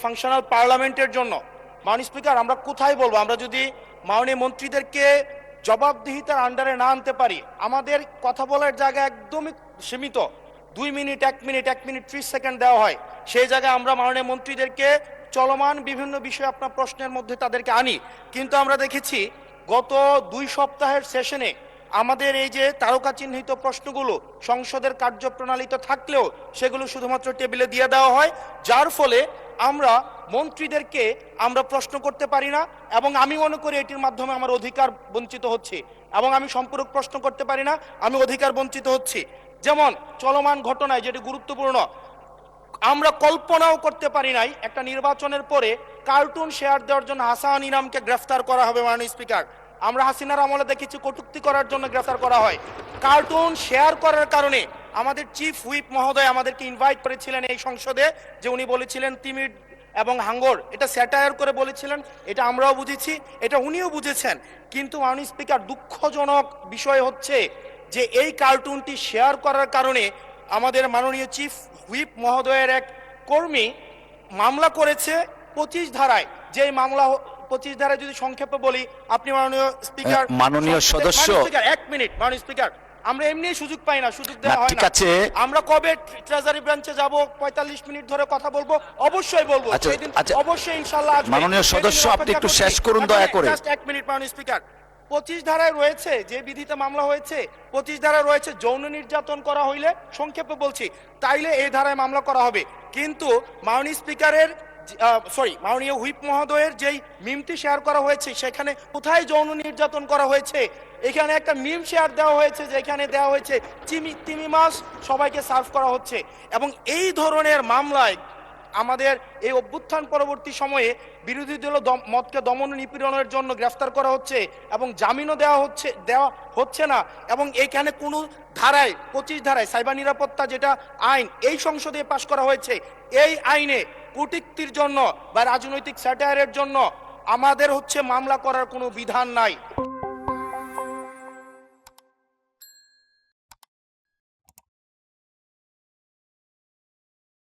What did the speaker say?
Functional পার্লামেন্টের জন্য মাননীয় স্পিকার আমরা কোথায় বলবো? আমরা যদি মাননীয় মন্ত্রীদেরকে জবাবদিহিতার আন্ডারে না আনতে পারি, আমাদের কথা বলার জায়গা একদমই সীমিত, 2 মিনিট 1 মিনিট 1 মিনিট 30 সেকেন্ড দেওয়া হয়। সেই জায়গায় আমরা মাননীয় মন্ত্রীদেরকে চলমান বিভিন্ন বিষয়ে আপনার প্রশ্নের মধ্যে তাদেরকে আনি, কিন্তু আমরা দেখেছি গত 2 সপ্তাহের সেশনে আমাদের এই যে তারকা চিহ্নিত প্রশ্নগুলো সংসদের কার্যপ্রণালীতে থাকলেও সেগুলো শুধুমাত্র টেবিলে দিয়ে দেওয়া হয়, যার ফলে আমরা মন্ত্রীদেরকে আমরা প্রশ্ন করতে পারি না, এবং আমি মনে করি এটির মাধ্যমে আমার অধিকার বঞ্চিত হচ্ছে, এবং আমি সম্পূরক প্রশ্ন করতে পারি না, আমি অধিকার বঞ্চিত হচ্ছি। যেমন চলমান ঘটনায় যেটি গুরুত্বপূর্ণ, আমরা কল্পনাও করতে পারি নাই একটা নির্বাচনের পরে কার্টুন শেয়ার দেওয়ার জন্য হাসান ইনামকে গ্রেফতার করা হবে। মাননীয় স্পিকার, আমরা হাসিনার আমলে দেখেছি কটূক্তি করার জন্য গ্রেফতার করা হয়, কার্টুন শেয়ার করার কারণে আমাদের চিফ হুইপ মহোদয় আমাদেরকে ইনভাইট করেছিলেন এই সংসদে, যে উনি বলেছিলেন তিমির এবং হাঙ্গর, এটা স্যাটায়ার করে বলেছিলেন, এটা আমরাও বুঝেছি, এটা উনিও বুঝেছেন। কিন্তু মাননীয় স্পিকার, দুঃখজনক বিষয় হচ্ছে যে এই কার্টুনটি শেয়ার করার কারণে আমাদের মাননীয় চিফ হুইপ মহোদয়ের এক কর্মী মামলা করেছে 25 ধারায়। যেই মামলা 25 ধারায় যদি সংক্ষেপে বলি, আপনি মাননীয় স্পিকার, মাননীয় সদস্য, 1 মিনিট মাননীয় স্পিকার, আমরা এমনি সুযোগ পাই না, সুযোগ দেওয়া হয় ঠিক না। আছে, আমরা কবে ট্রেজারি ব্রাঞ্চে যাব, 45 মিনিট ধরে কথা বলবো, অবশ্যই বলবো, সেদিন অবশ্যই ইনশাআল্লাহ আসবে। মাননীয় সদস্য, আপনি একটু শেষ করুন দয়া করে। জাস্ট 1 মিনিট মাননীয় স্পিকার, 25 ধারায় রয়েছে, যে বিধিতে মামলা হয়েছে 25 ধারায় রয়েছে যৌন নির্যাতন করা হইলে, সংক্ষেপে বলছি, তাইলে এই ধারায় মামলা করা হবে। কিন্তু মাননীয় স্পিকারের মাননীয় হুইপ মহোদয়ের যেই মিমটি শেয়ার করা হয়েছে সেখানে কোথায় যৌন নির্যাতন করা হয়েছে? এখানে একটা মিম শেয়ার দেওয়া হয়েছে যেখানে দেওয়া হয়েছে তিমি মাছ সবাইকে সার্ভ করা হচ্ছে, এবং এই ধরনের মামলায় আমাদের এই অভ্যুত্থান পরবর্তী সময়ে বিরোধী দল মতকে দমন নিপীড়নের জন্য গ্রেফতার করা হচ্ছে এবং জামিনও দেওয়া হচ্ছে না। এবং এইখানে কোনো ধারায় 25 ধারায় সাইবার নিরাপত্তা যেটা আইন এই সংসদে পাশ করা হয়েছে, এই আইনে কটূক্তির জন্য বা রাজনৈতিক স্যাটায়ারের জন্য আমাদের মামলা করার কোনো বিধান নাই।